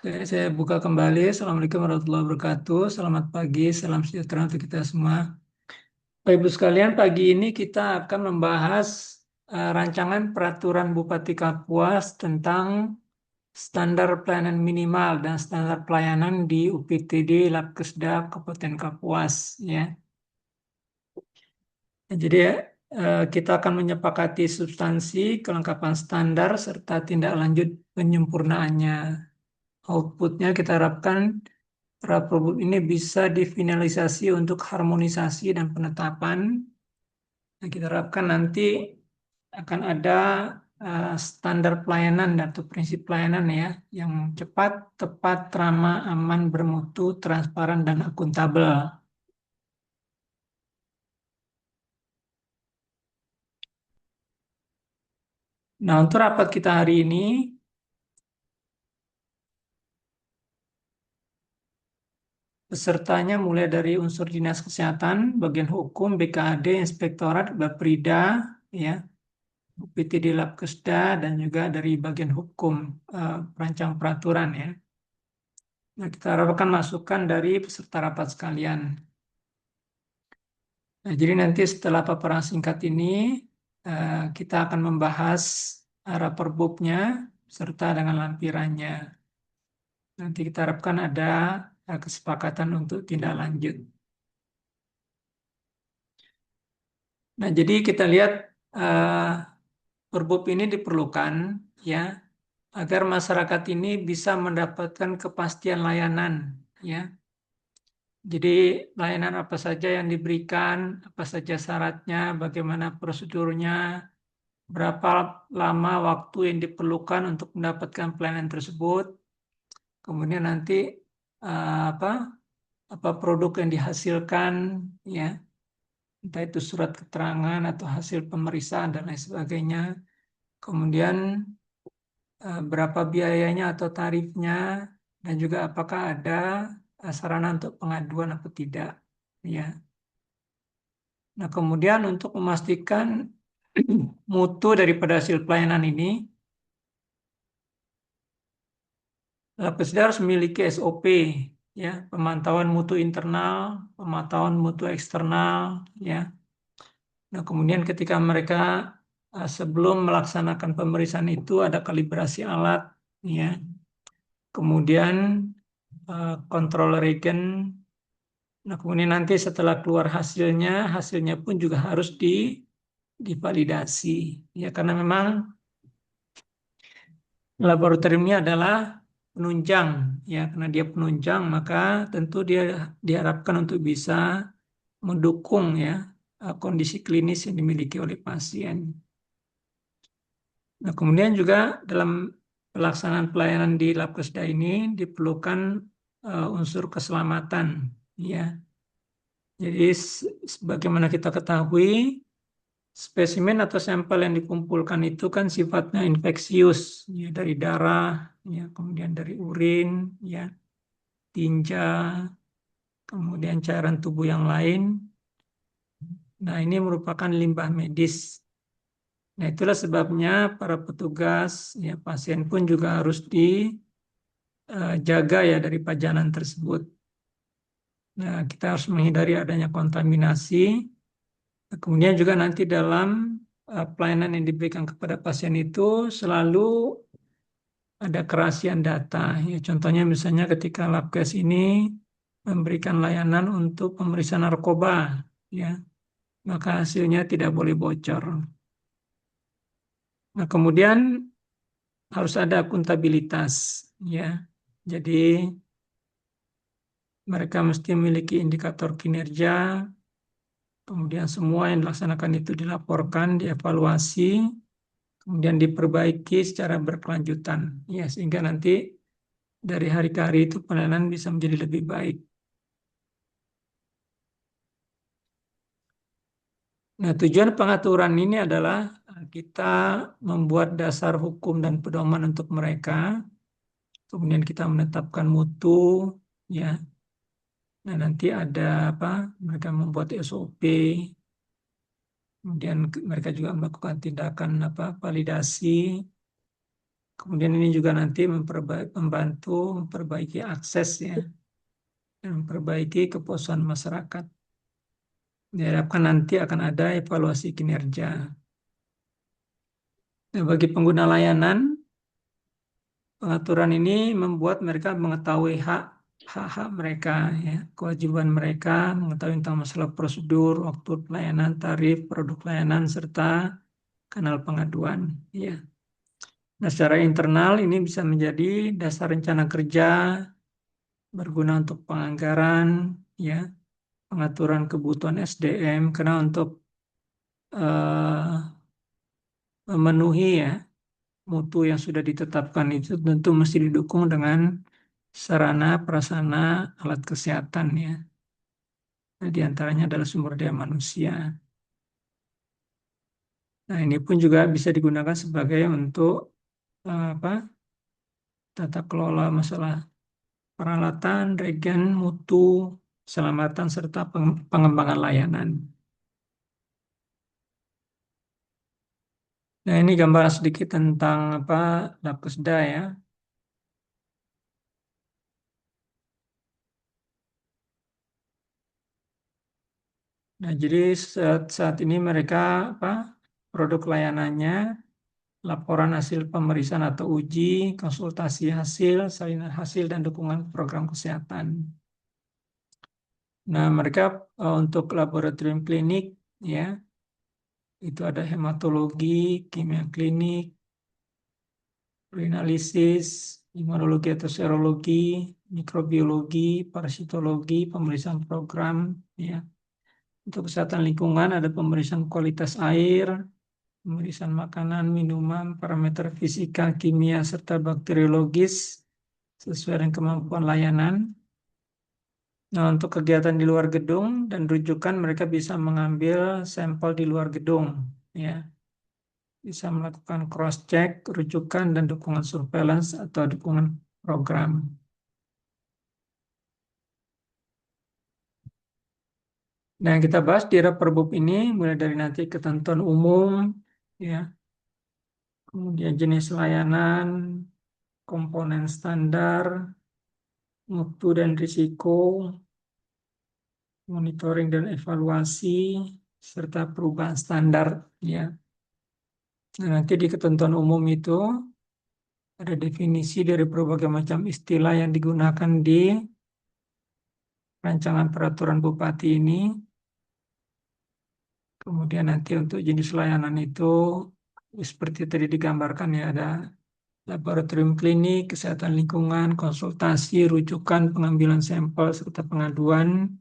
Oke, saya buka kembali. Assalamualaikum warahmatullahi wabarakatuh. Selamat pagi, salam sejahtera untuk kita semua. Bapak Ibu sekalian, pagi ini kita akan membahas rancangan peraturan Bupati Kapuas tentang standar pelayanan minimal dan standar pelayanan di UPTD Labkesda Kabupaten Kapuas. Ya. Jadi kita akan menyepakati substansi, kelengkapan standar, serta tindak lanjut penyempurnaannya. Outputnya kita harapkan pra-produk ini bisa difinalisasi untuk harmonisasi dan penetapan. Nah, kita harapkan nanti akan ada standar pelayanan atau prinsip pelayanan ya, yang cepat, tepat, ramah, aman, bermutu, transparan, dan akuntabel. Nah, untuk rapat kita hari ini, pesertanya mulai dari unsur Dinas Kesehatan, Bagian Hukum, BKAD, Inspektorat, Baprida, ya, UPTD Labkesda, dan juga dari bagian hukum perancang peraturan ya. Nah, kita harapkan masukan dari peserta rapat sekalian. Nah, jadi nanti setelah paparan singkat ini kita akan membahas arah perbubnya serta dengan lampirannya. Nanti kita harapkan ada kesepakatan untuk tindak lanjut. Nah, jadi kita lihat perbub ini diperlukan ya agar masyarakat ini bisa mendapatkan kepastian layanan ya. Jadi layanan apa saja yang diberikan, apa saja syaratnya, bagaimana prosedurnya, berapa lama waktu yang diperlukan untuk mendapatkan pelayanan tersebut, kemudian nanti apa produk yang dihasilkan, ya, entah itu surat keterangan atau hasil pemeriksaan dan lain sebagainya. Kemudian berapa biayanya atau tarifnya, dan juga apakah ada sarana untuk pengaduan atau tidak, ya. Nah, kemudian untuk memastikan mutu daripada hasil pelayanan ini, Labkesda harus memiliki SOP, ya, pemantauan mutu internal, pemantauan mutu eksternal, ya. Nah, kemudian ketika mereka sebelum melaksanakan pemeriksaan itu ada kalibrasi alat, ya. Kemudian kontrol regen. Nah, kemudian nanti setelah keluar hasilnya pun juga harus divalidasi, ya, karena memang laboratorium ini adalah penunjang, ya, karena dia penunjang maka tentu dia diharapkan untuk bisa mendukung ya kondisi klinis yang dimiliki oleh pasien. Nah, kemudian juga dalam pelaksanaan pelayanan di Labkesda ini diperlukan unsur keselamatan, ya. Jadi sebagaimana kita ketahui, spesimen atau sampel yang dikumpulkan itu kan sifatnya infeksius, ya, dari darah, ya, kemudian dari urin, ya, tinja, kemudian cairan tubuh yang lain. Nah, ini merupakan limbah medis. Nah, itulah sebabnya para petugas, ya, pasien pun juga harus dijaga ya dari pajanan tersebut. Nah, kita harus menghindari adanya kontaminasi. Nah, kemudian juga nanti dalam pelayanan yang diberikan kepada pasien itu selalu ada kerahasiaan data. Ya, contohnya misalnya ketika Labkes ini memberikan layanan untuk pemeriksaan narkoba, ya, maka hasilnya tidak boleh bocor. Nah, kemudian harus ada akuntabilitas, ya. Jadi mereka mesti memiliki indikator kinerja, kemudian semua yang dilaksanakan itu dilaporkan, dievaluasi, kemudian diperbaiki secara berkelanjutan, ya, sehingga nanti dari hari ke hari itu pelayanan bisa menjadi lebih baik. Nah, tujuan pengaturan ini adalah kita membuat dasar hukum dan pedoman untuk mereka, kemudian kita menetapkan mutu, ya. Nah, nanti ada apa? Mereka membuat SOP, kemudian mereka juga melakukan tindakan apa? Validasi, Kemudian ini juga nanti membantu memperbaiki akses ya, dan memperbaiki kepuasan masyarakat. Diharapkan nanti akan ada evaluasi kinerja. Nah, bagi pengguna layanan, pengaturan ini membuat mereka mengetahui hak-hak mereka, ya, kewajiban mereka, mengetahui tentang masalah prosedur, waktu pelayanan, tarif, produk layanan, serta kanal pengaduan. Ya. Nah, secara internal ini bisa menjadi dasar rencana kerja, berguna untuk penganggaran, ya, pengaturan kebutuhan SDM, karena untuk eh, memenuhi ya mutu yang sudah ditetapkan itu tentu mesti didukung dengan sarana prasarana alat kesehatan ya. Nah, di antaranya adalah sumber daya manusia. Nah, ini pun juga bisa digunakan sebagai untuk apa? Tata kelola masalah peralatan, regen, mutu, keselamatan serta pengembangan layanan. Nah, ini gambar sedikit tentang apa Labkesda ya. Nah, jadi saat ini mereka apa produk layanannya, laporan hasil pemeriksaan atau uji, konsultasi hasil, salinan hasil, dan dukungan program kesehatan. Nah, mereka untuk laboratorium klinik, ya, itu ada hematologi, kimia klinik, urinalisis, imunologi atau serologi, mikrobiologi, parasitologi, pemeriksaan program, ya. Untuk kesehatan lingkungan ada pemeriksaan kualitas air, pemeriksaan makanan, minuman, parameter fisika, kimia, serta bakteriologis sesuai dengan kemampuan layanan. Nah, untuk kegiatan di luar gedung dan rujukan mereka bisa mengambil sampel di luar gedung, ya. Bisa melakukan cross-check, rujukan, dan dukungan surveillance atau dukungan program. Nah, yang kita bahas di Perbub ini mulai dari nanti ketentuan umum, ya, kemudian jenis layanan, komponen standar, mutu dan risiko, monitoring dan evaluasi, serta perubahan standar. Ya. Nah, nanti di ketentuan umum itu ada definisi dari berbagai macam istilah yang digunakan di rancangan peraturan bupati ini. Kemudian nanti untuk jenis layanan itu seperti tadi digambarkan ya, ada laboratorium klinik, kesehatan lingkungan, konsultasi, rujukan, pengambilan sampel, serta pengaduan.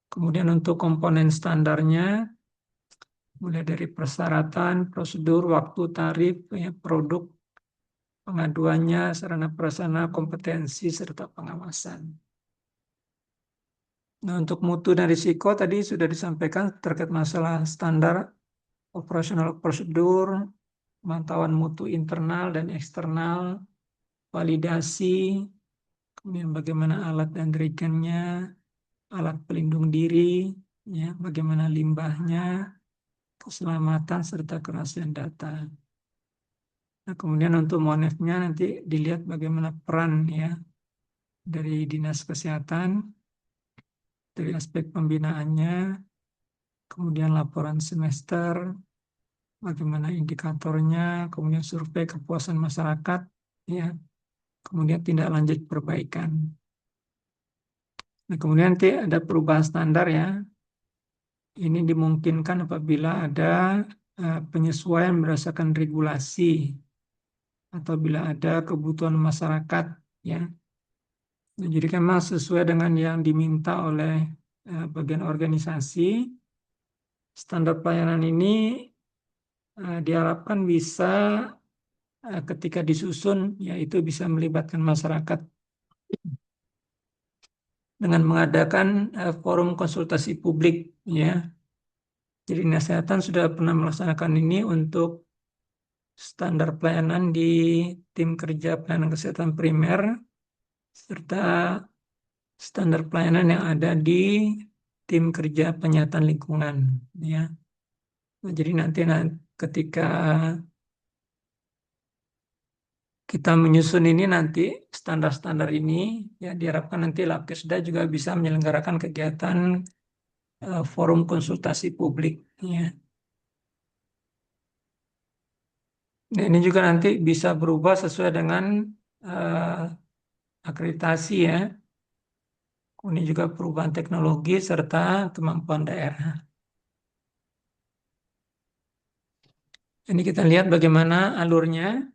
Kemudian untuk komponen standarnya, mulai dari persyaratan, prosedur, waktu, tarif, ya, produk, pengaduannya, sarana prasarana, kompetensi, serta pengawasan. Nah, untuk mutu dan risiko tadi sudah disampaikan terkait masalah standar operasional prosedur, pemantauan mutu internal dan eksternal, validasi, kemudian bagaimana alat dan regennya, alat pelindung diri, ya, bagaimana limbahnya, keselamatan serta kerahasiaan data. Nah, kemudian untuk monefnya nanti dilihat bagaimana peran ya dari Dinas Kesehatan, dari aspek pembinaannya, kemudian laporan semester, bagaimana indikatornya, kemudian survei kepuasan masyarakat, ya, kemudian tindak lanjut perbaikan. Nah, kemudian nanti ada perubahan standar ya. Ini dimungkinkan apabila ada penyesuaian berdasarkan regulasi atau bila ada kebutuhan masyarakat ya. Nah, jadi memang sesuai dengan yang diminta oleh bagian organisasi, standar pelayanan ini diharapkan bisa ketika disusun yaitu bisa melibatkan masyarakat dengan mengadakan forum konsultasi publik ya. Jadi Dinas Kesehatan sudah pernah melaksanakan ini untuk standar pelayanan di tim kerja pelayanan kesehatan primer serta standar pelayanan yang ada di tim kerja penyihatan lingkungan ya. Nah, jadi nanti ketika kita menyusun ini nanti standar-standar ini, ya diharapkan nanti Labkesda juga bisa menyelenggarakan kegiatan forum konsultasi publik. Ya. Nah, ini juga nanti bisa berubah sesuai dengan akreditasi ya. Ini juga perubahan teknologi serta kemampuan daerah. Ini kita lihat bagaimana alurnya.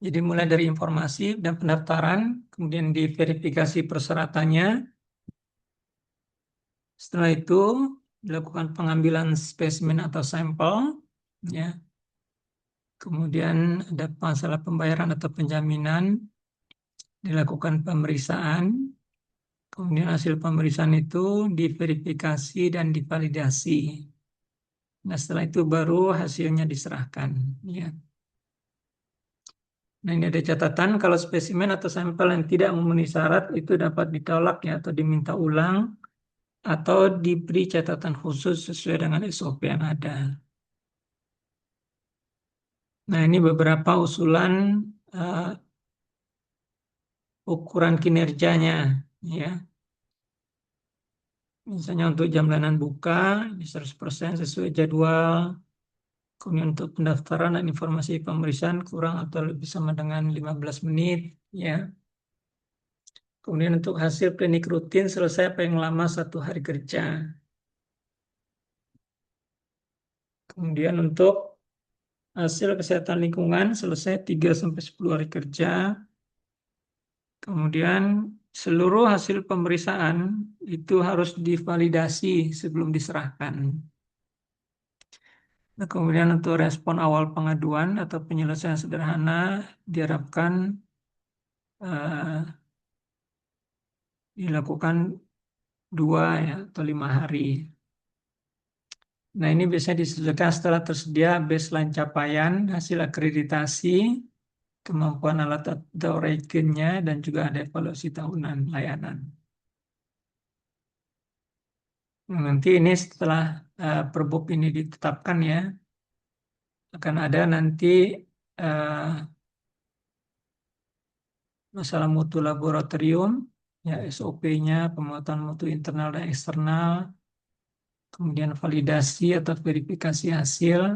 Jadi mulai dari informasi dan pendaftaran, kemudian diverifikasi persyaratannya. Setelah itu dilakukan pengambilan spesimen atau sampel, ya. Kemudian ada masalah pembayaran atau penjaminan, dilakukan pemeriksaan, kemudian hasil pemeriksaan itu diverifikasi dan divalidasi. Nah, setelah itu baru hasilnya diserahkan. Ya. Nah, ini ada catatan kalau spesimen atau sampel yang tidak memenuhi syarat itu dapat ditolak ya atau diminta ulang atau diberi catatan khusus sesuai dengan SOP yang ada. Nah, ini beberapa usulan uh, ukuran kinerjanya ya. Misalnya untuk jam layanan buka ini 100% sesuai jadwal. Kemudian untuk pendaftaran dan informasi pemeriksaan kurang atau lebih sama dengan 15 menit ya. Kemudian untuk hasil klinik rutin selesai paling lama 1 hari kerja. Kemudian untuk hasil kesehatan lingkungan selesai 3 sampai 10 hari kerja. Kemudian seluruh hasil pemeriksaan itu harus divalidasi sebelum diserahkan. Nah, kemudian untuk respon awal pengaduan atau penyelesaian sederhana diharapkan eh, dilakukan 2 atau 5 hari. Nah, ini biasanya disesuaikan setelah tersedia baseline capaian, hasil akreditasi, kemampuan alat atau reagennya, dan juga ada evaluasi tahunan layanan. Nah, nanti ini setelah perbuk ini ditetapkan ya, akan ada nanti eh, masalah mutu laboratorium, ya SOP-nya, pemuatan mutu internal dan eksternal, kemudian validasi atau verifikasi hasil,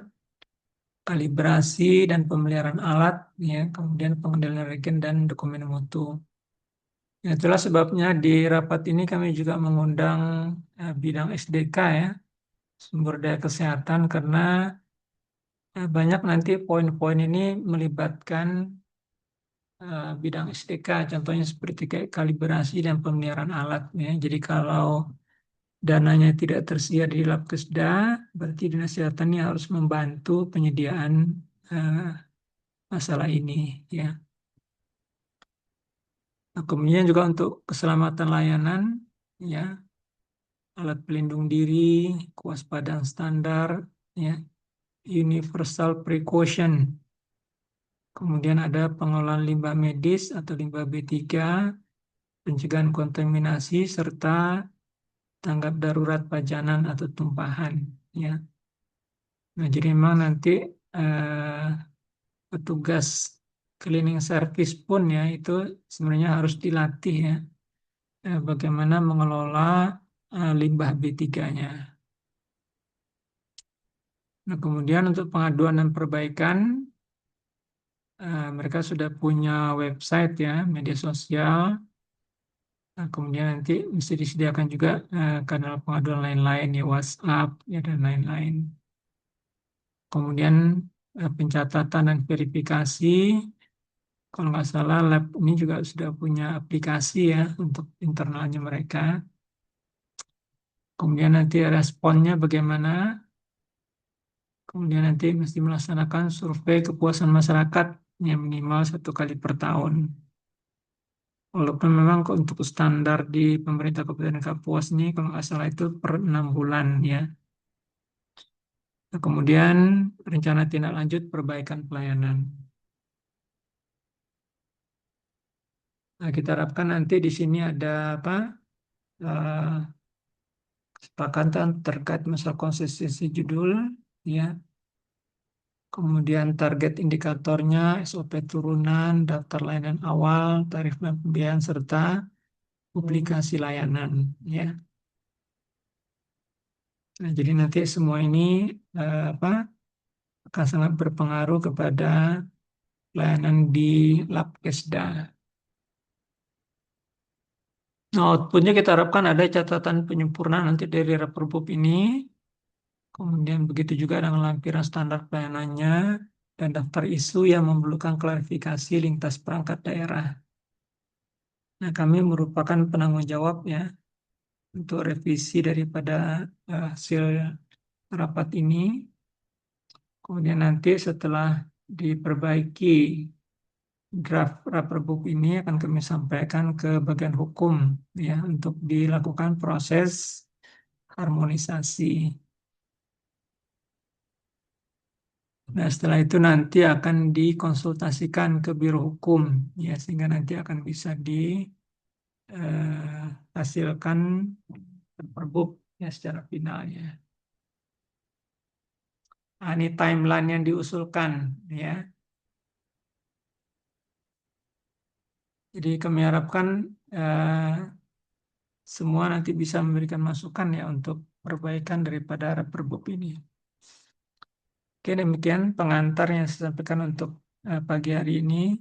kalibrasi dan pemeliharaan alat, ya, kemudian pengendalian regen dan dokumen mutu. Ya, itulah sebabnya di rapat ini kami juga mengundang bidang SDK ya, sumber daya kesehatan, karena banyak nanti poin-poin ini melibatkan bidang SDK, contohnya seperti kayak kalibrasi dan pemeliharaan alat. Ya. Jadi kalau dananya tidak tersedia di Labkesda, berarti Dinas Kesehatan ini harus membantu penyediaan eh, masalah ini. Ya. Nah, kemudian juga untuk keselamatan layanan, ya, alat pelindung diri, kewaspadaan standar, ya, universal precaution. Kemudian ada pengelolaan limbah medis atau limbah B3, pencegahan kontaminasi, serta tanggap darurat pajanan atau tumpahan. Ya. Nah, jadi memang nanti eh, petugas cleaning service pun ya itu sebenarnya harus dilatih ya bagaimana mengelola limbah B3-nya. Nah, kemudian untuk pengaduan dan perbaikan mereka sudah punya website ya, media sosial. Nah, kemudian nanti mesti disediakan juga kanal pengaduan lain-lain ya, WhatsApp ya dan lain-lain. Kemudian pencatatan dan verifikasi, kalau nggak salah lab ini juga sudah punya aplikasi ya untuk internalnya mereka. Kemudian nanti responnya bagaimana. Kemudian nanti mesti melaksanakan survei kepuasan masyarakat yang minimal 1 kali per tahun. Walaupun memang untuk standar di pemerintah Kabupaten Kapuas ini kalau nggak salah itu per 6 bulan ya. Nah, kemudian rencana tindak lanjut perbaikan pelayanan. Nah, kita harapkan nanti di sini ada apa? eh, Kesepakatan terkait masalah konsistensi judul, ya. Kemudian target indikatornya, SOP turunan, daftar layanan awal, tarif dan pembiayaan serta publikasi layanan, ya. Nah, jadi nanti semua ini apa akan sangat berpengaruh kepada pelayanan di Labkesda. Nah, outputnya kita harapkan ada catatan penyempurnaan nanti dari Raperbub ini. Kemudian begitu juga dengan lampiran standar pelayanannya dan daftar isu yang memerlukan klarifikasi lintas perangkat daerah. Nah, kami merupakan penanggung jawab ya untuk revisi daripada hasil rapat ini. Kemudian nanti setelah diperbaiki draft Raperbub ini akan kami sampaikan ke bagian hukum ya untuk dilakukan proses harmonisasi. Nah, setelah itu nanti akan dikonsultasikan ke Biro Hukum, ya, sehingga nanti akan bisa dihasilkan perbuk ya secara final ya. Nah, ini timeline yang diusulkan, ya. Jadi kami harapkan eh, semua nanti bisa memberikan masukan ya untuk perbaikan daripada perbuk ini. Oke, demikian pengantar yang saya sampaikan untuk pagi hari ini.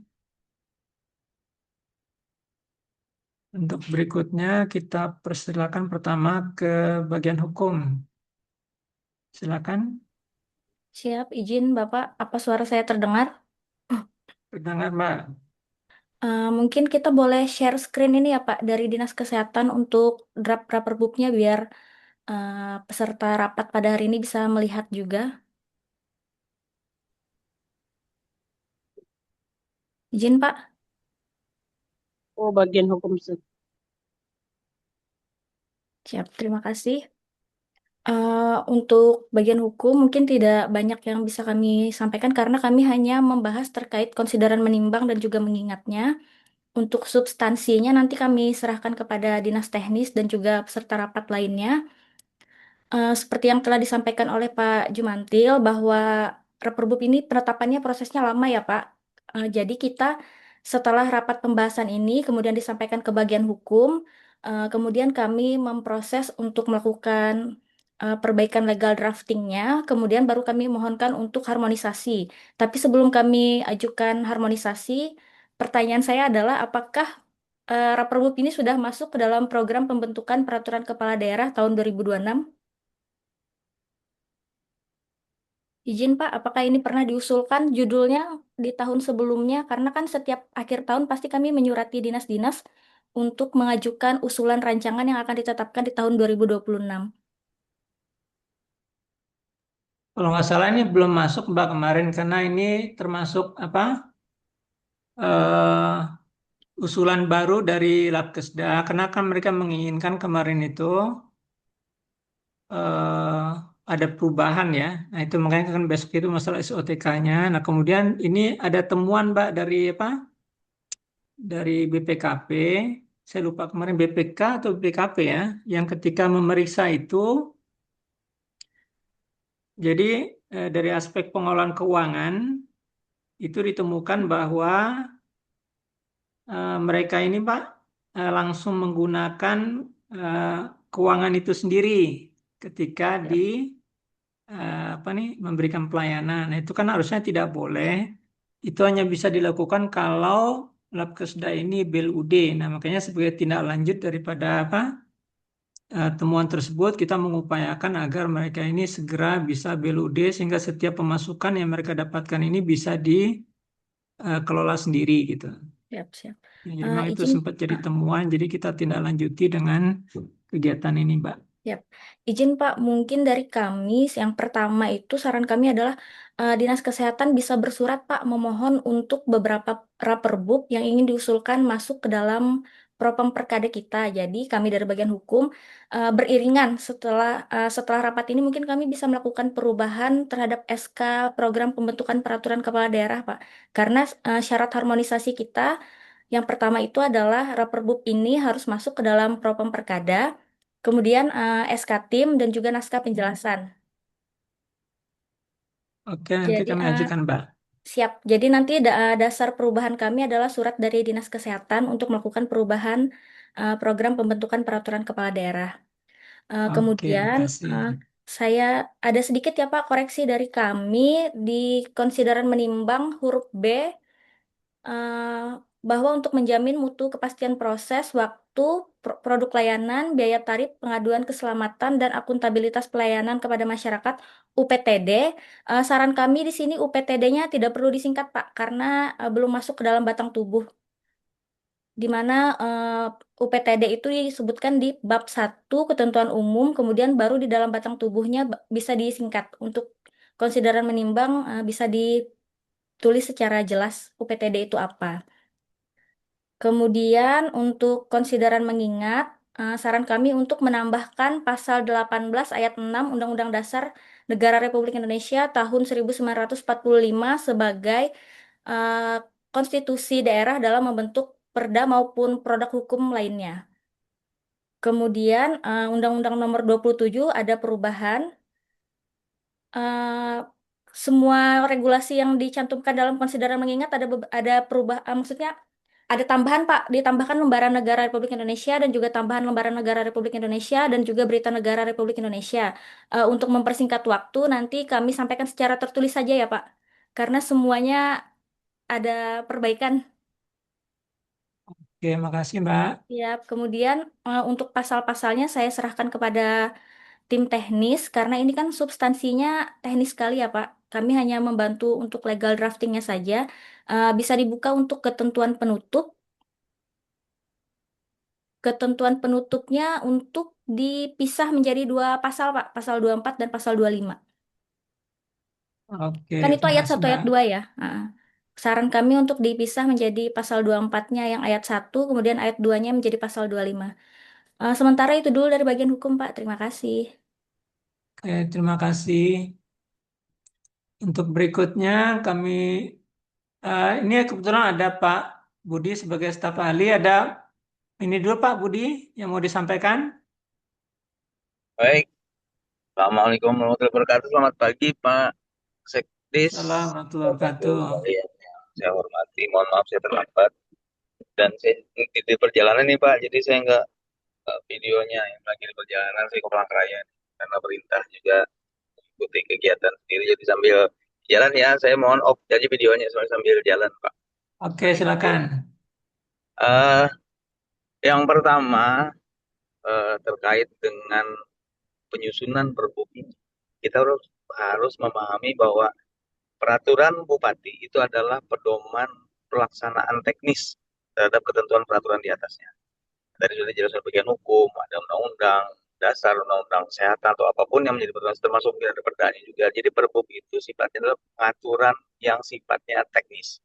Untuk berikutnya kita persilakan pertama ke bagian hukum. Silakan, Siap, izin Bapak, apa suara saya terdengar? dengar Mbak. Mungkin kita boleh share screen ini ya Pak dari Dinas Kesehatan untuk draft Raperbubnya biar peserta rapat pada hari ini bisa melihat juga. Izin Pak. Oh, bagian hukum. Siap, terima kasih. Untuk bagian hukum mungkin tidak banyak yang bisa kami sampaikan karena kami hanya membahas terkait konsideran menimbang dan juga mengingatnya. Untuk substansinya nanti kami serahkan kepada dinas teknis dan juga peserta rapat lainnya. Seperti yang telah disampaikan oleh Pak Jumantil bahwa Reperbub ini penetapannya prosesnya lama ya Pak. Jadi kita setelah rapat pembahasan ini kemudian disampaikan ke bagian hukum, kemudian kami memproses untuk melakukan perbaikan legal draftingnya, kemudian baru kami mohonkan untuk harmonisasi. Tapi sebelum kami ajukan harmonisasi, pertanyaan saya adalah apakah Reperbub ini sudah masuk ke dalam program pembentukan peraturan kepala daerah tahun 2026? Izin Pak, apakah ini pernah diusulkan judulnya di tahun sebelumnya? Karena kan setiap akhir tahun pasti kami menyurati dinas-dinas untuk mengajukan usulan rancangan yang akan ditetapkan di tahun 2026. Kalau nggak salah ini belum masuk Mbak kemarin karena ini termasuk apa usulan baru dari Labkesda. Karena kan mereka menginginkan kemarin itu eh, ada perubahan ya. Nah itu makanya kan besok itu masalah SOTK-nya. Nah kemudian ini ada temuan Mbak dari apa? Dari BPKP. Saya lupa kemarin BPK atau BPKP ya, yang ketika memeriksa itu, jadi dari aspek pengelolaan keuangan itu ditemukan bahwa mereka ini Pak langsung menggunakan eh, keuangan itu sendiri ketika di apa nih memberikan pelayanan. Nah, itu kan harusnya tidak boleh. Itu hanya bisa dilakukan kalau Labkesda ini BLUD. Nah, makanya sebagai tindak lanjut daripada apa temuan tersebut kita mengupayakan agar mereka ini segera bisa BLUD sehingga setiap pemasukan yang mereka dapatkan ini bisa dikelola sendiri gitu. Siap, siap. Ya, jadi memang itu Izin, sempat jadi ah, temuan, jadi kita tindak lanjuti dengan kegiatan ini, Mbak. siap. Izin Pak, mungkin dari kami yang pertama itu saran kami adalah Dinas Kesehatan bisa bersurat Pak memohon untuk beberapa raperbub yang ingin diusulkan masuk ke dalam propam perkada kita. Jadi kami dari bagian hukum beriringan setelah rapat ini mungkin kami bisa melakukan perubahan terhadap SK program pembentukan peraturan kepala daerah Pak. Karena syarat harmonisasi kita Yang pertama itu adalah Raperbub ini harus masuk ke dalam Propam Perkada, kemudian SK Tim dan juga naskah penjelasan. Oke, nanti Jadi kami ajukan, Mbak. siap. Jadi nanti dasar perubahan kami adalah surat dari Dinas Kesehatan untuk melakukan perubahan program pembentukan peraturan kepala daerah. Oke, Kemudian makasih. saya ada sedikit ya Pak koreksi dari kami di konsideran menimbang huruf B, eh, bahwa untuk menjamin mutu kepastian proses, waktu, produk layanan, biaya tarif, pengaduan keselamatan, dan akuntabilitas pelayanan kepada masyarakat UPTD, saran kami di sini UPTD-nya tidak perlu disingkat Pak, karena belum masuk ke dalam batang tubuh, di mana UPTD itu disebutkan di bab 1 ketentuan umum, kemudian baru di dalam batang tubuhnya bisa disingkat. Untuk konsideran menimbang bisa ditulis secara jelas UPTD itu apa. Kemudian untuk konsideran mengingat, saran kami untuk menambahkan pasal 18 ayat 6 Undang-Undang Dasar Negara Republik Indonesia tahun 1945 sebagai eh, konstitusi daerah dalam membentuk perda maupun produk hukum lainnya. Kemudian Undang-Undang Nomor 27 ada perubahan. eh, Semua regulasi yang dicantumkan dalam konsideran mengingat ada perubahan, maksudnya ada tambahan Pak, ditambahkan lembaran negara Republik Indonesia dan juga tambahan lembaran negara Republik Indonesia dan juga berita negara Republik Indonesia. Untuk mempersingkat waktu nanti kami sampaikan secara tertulis saja ya Pak, karena semuanya ada perbaikan. Oke, makasih, Mbak. Ya, kemudian untuk pasal-pasalnya saya serahkan kepada tim teknis karena ini kan substansinya teknis sekali ya Pak. Kami hanya membantu untuk legal draftingnya saja. Bisa dibuka untuk ketentuan penutup. Ketentuan penutupnya untuk dipisah menjadi 2 pasal Pak, pasal 24 dan pasal 25. Oke, Kan itu terima ayat kasih, 1 Mbak. ayat 2 ya. Saran kami untuk dipisah menjadi pasal 24-nya yang ayat 1, kemudian ayat 2-nya menjadi pasal 25. Sementara itu dulu dari bagian hukum Pak. Terima kasih. Oke, terima kasih. Untuk berikutnya, kami ini kebetulan ada Pak Budi sebagai staf ahli. Ada ini dulu Pak Budi yang mau disampaikan. Baik, Assalamualaikum warahmatullahi wabarakatuh. Selamat pagi, Pak Sekdis. Assalamualaikum warahmatullahi Bapak Ibu wabarakatuh. sekalian yang saya hormati. Mohon maaf saya terlambat. Dan saya di perjalanan nih, Pak. Jadi saya nggak videonya yang lagi di perjalanan. Saya ke Palangkaraya nih. Karena perintah juga ikuti kegiatan sendiri. Jadi sambil jalan ya, saya mohon off jadi videonya sambil jalan, Pak. Oke, silakan. Eh, yang pertama terkait dengan penyusunan Perbup ini. Kita harus memahami bahwa peraturan bupati itu adalah pedoman pelaksanaan teknis terhadap ketentuan peraturan di atasnya. Tadi sudah dijelaskan bagian hukum, ada undang-undang dasar, undang-undang kesehatan atau apapun yang menjadi peraturan termasuk mungkin ada perdanya juga. Jadi Perbup itu sifatnya adalah pengaturan yang sifatnya teknis.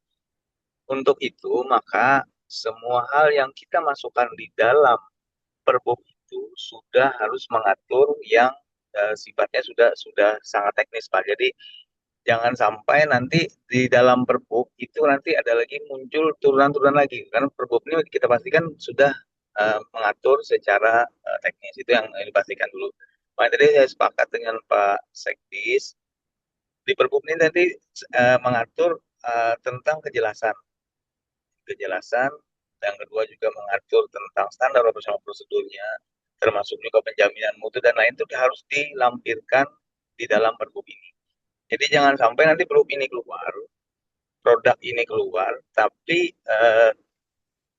Untuk itu maka semua hal yang kita masukkan di dalam Perbup itu sudah harus mengatur yang sifatnya sudah sangat teknis Pak. Jadi jangan sampai nanti di dalam Perbup itu nanti ada lagi muncul turunan-turunan lagi karena Perbup ini kita pastikan sudah mengatur secara teknis itu yang dipastikan dulu. Makanya tadi saya sepakat dengan Pak Sekdis di Perbup ini nanti mengatur tentang kejelasan, yang kedua juga mengatur tentang standar operasional prosedurnya, termasuk juga penjaminan mutu dan lain itu harus dilampirkan di dalam Perbup ini. Jadi jangan sampai nanti Perbup ini keluar, produk ini keluar, tapi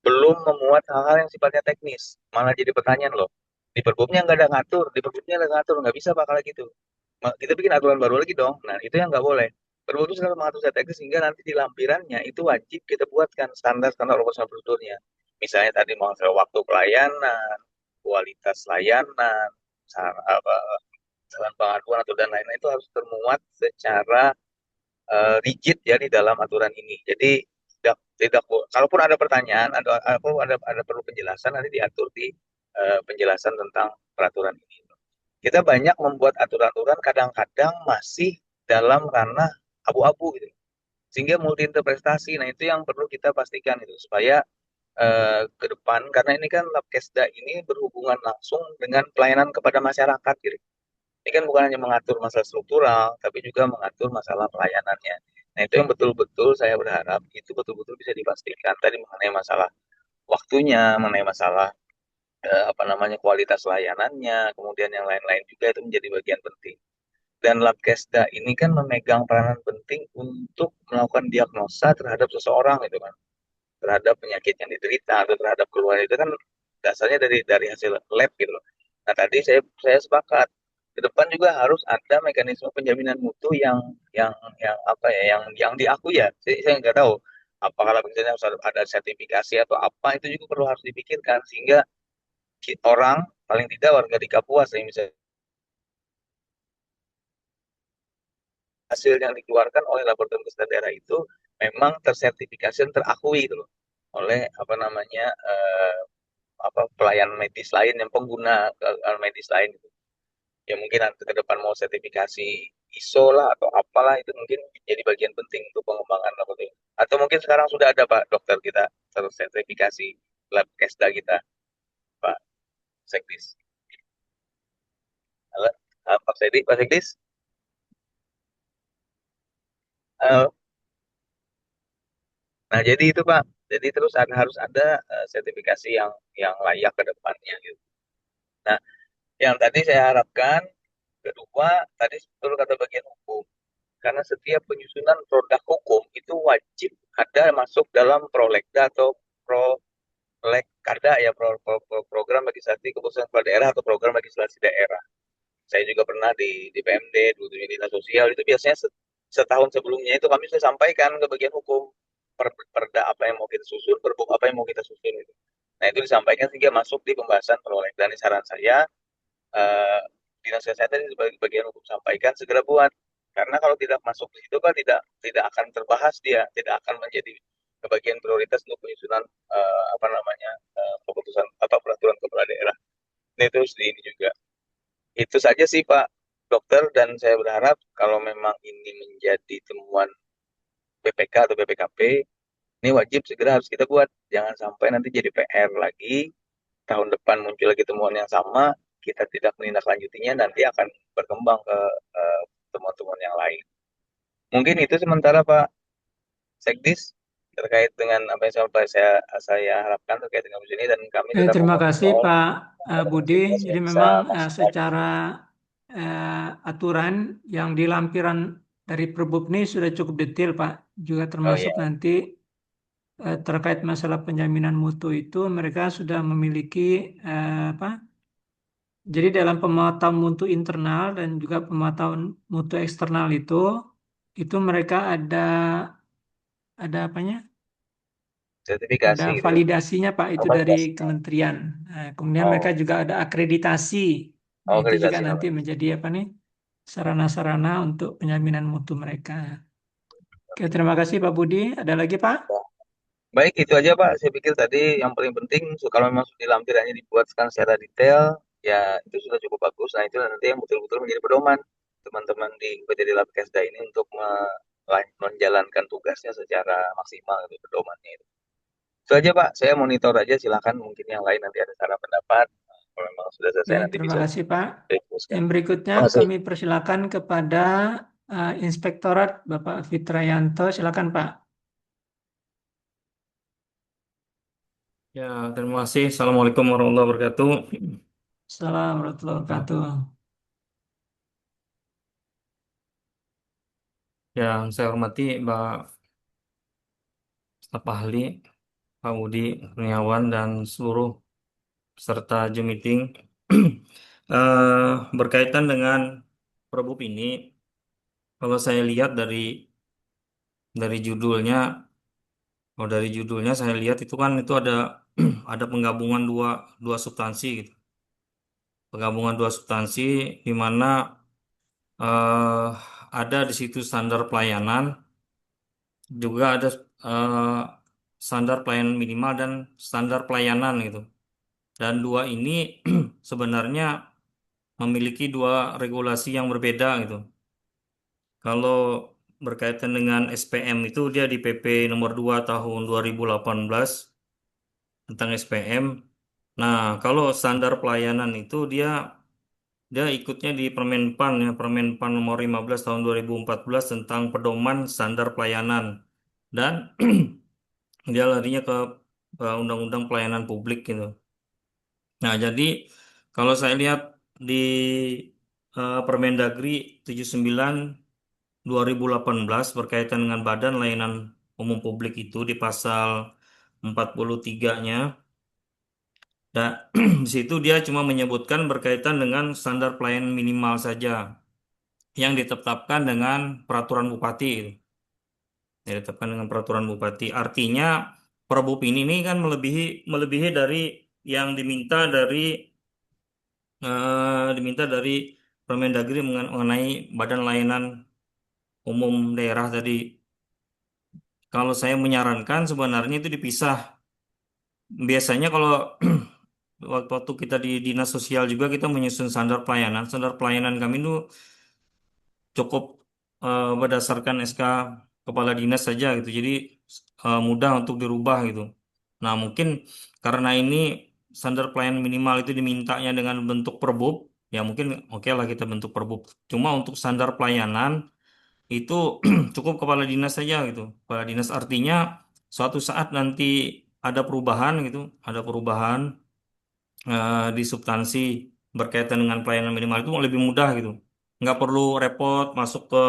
belum memuat hal-hal yang sifatnya teknis. Malah jadi pertanyaan loh, di Perbupnya nggak ada ngatur, di Perbupnya nggak ngatur, nggak bisa bakal gitu. Kita bikin aturan baru lagi dong. Nah itu yang nggak boleh. Perbup itu selalu mengatur secara teknis sehingga nanti di lampirannya itu wajib kita buatkan standar-standar operasional prosedurnya. Misalnya tadi mengenai waktu pelayanan, kualitas layanan, apa, saran pengaduan atau dan lain-lain itu harus termuat secara rigid ya di dalam aturan ini. Jadi tidak kalaupun ada pertanyaan ada perlu penjelasan nanti diatur di penjelasan tentang peraturan ini. Kita banyak membuat aturan-aturan kadang-kadang masih dalam ranah abu-abu gitu. Sehingga multi interpretasi. Nah, itu yang perlu kita pastikan itu supaya ke depan karena ini kan Labkesda ini berhubungan langsung dengan pelayanan kepada masyarakat gitu. Ini kan bukan hanya mengatur masalah struktural, tapi juga mengatur masalah pelayanannya. Nah, itu yang betul-betul saya berharap itu betul-betul bisa dipastikan tadi mengenai masalah waktunya, mengenai masalah apa namanya kualitas layanannya, kemudian yang lain-lain juga itu menjadi bagian penting. Dan Labkesda ini kan memegang peranan penting untuk melakukan diagnosa terhadap seseorang gitu kan, terhadap penyakit yang diderita atau terhadap keluhan itu kan dasarnya dari hasil lab gitu loh. Nah tadi saya sepakat ke depan juga harus ada mekanisme penjaminan mutu yang apa ya yang diakui ya. Saya nggak tahu apakah misalnya harus ada sertifikasi atau apa itu juga perlu harus dipikirkan sehingga orang paling tidak warga di Kapuas yang bisa hasil yang dikeluarkan oleh laboratorium kesehatan daerah itu memang tersertifikasi dan terakui gitu loh oleh apa namanya apa pelayan medis lain yang pengguna medis lain gitu. Ya mungkin nanti ke depan mau sertifikasi ISO lah atau apalah itu mungkin jadi bagian penting untuk pengembangan laboratorium. Atau mungkin sekarang sudah ada Pak dokter kita sertifikasi lab Kesda kita Pak Sekdis. Halo, Pak Sekdis. Halo. Nah jadi itu Pak. Jadi terus harus ada sertifikasi yang layak ke depannya gitu. Nah, yang tadi saya harapkan kedua tadi betul kata bagian hukum. Karena setiap penyusunan produk hukum itu wajib ada masuk dalam prolegda atau prolegkarda ya program legislasi keputusan kepala daerah atau program legislasi daerah. Saya juga pernah di PMD dulu di dinas sosial itu biasanya setahun sebelumnya itu kami sudah sampaikan ke bagian hukum perda apa yang mau kita susun, perbuk apa yang mau kita susun itu. Nah itu disampaikan sehingga masuk di pembahasan prolegda. Ini saran saya eh, dinas kesehatan ini sebagai bagian hukum sampaikan segera buat karena kalau tidak masuk di situ kan tidak akan terbahas dia tidak akan menjadi bagian prioritas untuk penyusunan apa namanya keputusan apa peraturan kepala daerah ini terus di ini juga itu saja sih Pak Dokter dan saya berharap kalau memang ini menjadi temuan BPK atau BPKP ini wajib segera harus kita buat jangan sampai nanti jadi PR lagi tahun depan muncul lagi temuan yang sama, kita tidak menindaklanjutinya, nanti akan berkembang ke temuan-temuan yang lain. Mungkin itu sementara Pak Sekdis terkait dengan apa yang saya harapkan terkait dengan uji ini dan kami tetap Terima kasih memonitor Pak Budi. situasi Jadi yang bisa memang maksimal. secara aturan yang di lampiran dari Perbub ini sudah cukup detail Pak. Juga Oh termasuk ya, nanti terkait masalah penjaminan mutu itu mereka sudah memiliki apa? Jadi dalam pemantauan mutu internal dan juga pemantauan mutu eksternal itu mereka ada apanya? Ada sertifikasi gitu ya. validasinya Pak itu Apa dari dikasih? kementerian. Nah, kemudian mereka Oh, juga ada akreditasi. Nah, oh itu juga akreditasi nanti namanya. menjadi apa nih? Sarana-sarana untuk penjaminan mutu mereka. Oke, terima kasih Pak Budi. Ada lagi Pak? Baik, itu aja Pak. Saya pikir tadi yang paling penting, kalau memang sudah lampirannya dibuatkan secara detail, ya itu sudah cukup bagus. Nah, itu nanti yang betul-betul menjadi pedoman teman-teman di UPTD Labkesda ini untuk menjalankan tugasnya secara maksimal itu pedomannya itu. Itu aja Pak. Saya monitor aja. Silakan mungkin yang lain nanti ada saran pendapat. Kalau memang sudah Oke, selesai nanti terima bisa kasih Pak. diteruskan. Yang berikutnya Terima kasih. kami persilakan kepada Inspektorat Bapak Fitrayanto. Silakan Pak. Ya, terima kasih. Assalamualaikum warahmatullahi wabarakatuh. Assalamualaikum warahmatullahi wabarakatuh. Yang saya hormati Mbak staf ahli, Pak Budi Kurniawan, dan seluruh peserta Zoom meeting. Berkaitan dengan Perbup ini, kalau saya lihat dari judulnya, dari judulnya saya lihat itu kan itu ada ada penggabungan dua substansi gitu. Penggabungan dua substansi di mana eh, ada di situ standar pelayanan, juga ada eh, standar pelayanan minimal dan standar pelayanan gitu. Dan dua ini sebenarnya memiliki dua regulasi yang berbeda gitu. Kalau berkaitan dengan SPM itu dia di PP nomor 2 tahun 2018 tentang SPM. Nah, kalau standar pelayanan itu dia dia ikutnya di Permenpan ya, Permenpan nomor 15 tahun 2014 tentang pedoman standar pelayanan. Dan dia larinya ke Undang-Undang Pelayanan Publik gitu. Nah, jadi kalau saya lihat di Permendagri 79 2018 berkaitan dengan Badan Layanan Umum Publik itu di pasal 43-nya. Dan di situ dia cuma menyebutkan berkaitan dengan standar pelayanan minimal saja yang ditetapkan dengan peraturan bupati. Yang ditetapkan dengan peraturan bupati. Artinya Perbup ini kan melebihi dari yang diminta dari Permendagri mengenai Badan Layanan Umum Daerah tadi. Kalau saya menyarankan sebenarnya itu dipisah. Biasanya kalau waktu kita di dinas sosial juga kita menyusun standar pelayanan. Standar pelayanan kami itu cukup berdasarkan SK kepala dinas saja gitu. Jadi mudah untuk dirubah gitu. Nah, mungkin karena ini standar pelayanan minimal itu dimintanya dengan bentuk Perbup, ya mungkin oke lah kita bentuk Perbup. Cuma untuk standar pelayanan itu cukup kepala dinas saja gitu. Kepala dinas artinya suatu saat nanti ada perubahan gitu, ada perubahan di substansi berkaitan dengan pelayanan minimal itu lebih mudah gitu. Nggak perlu repot masuk ke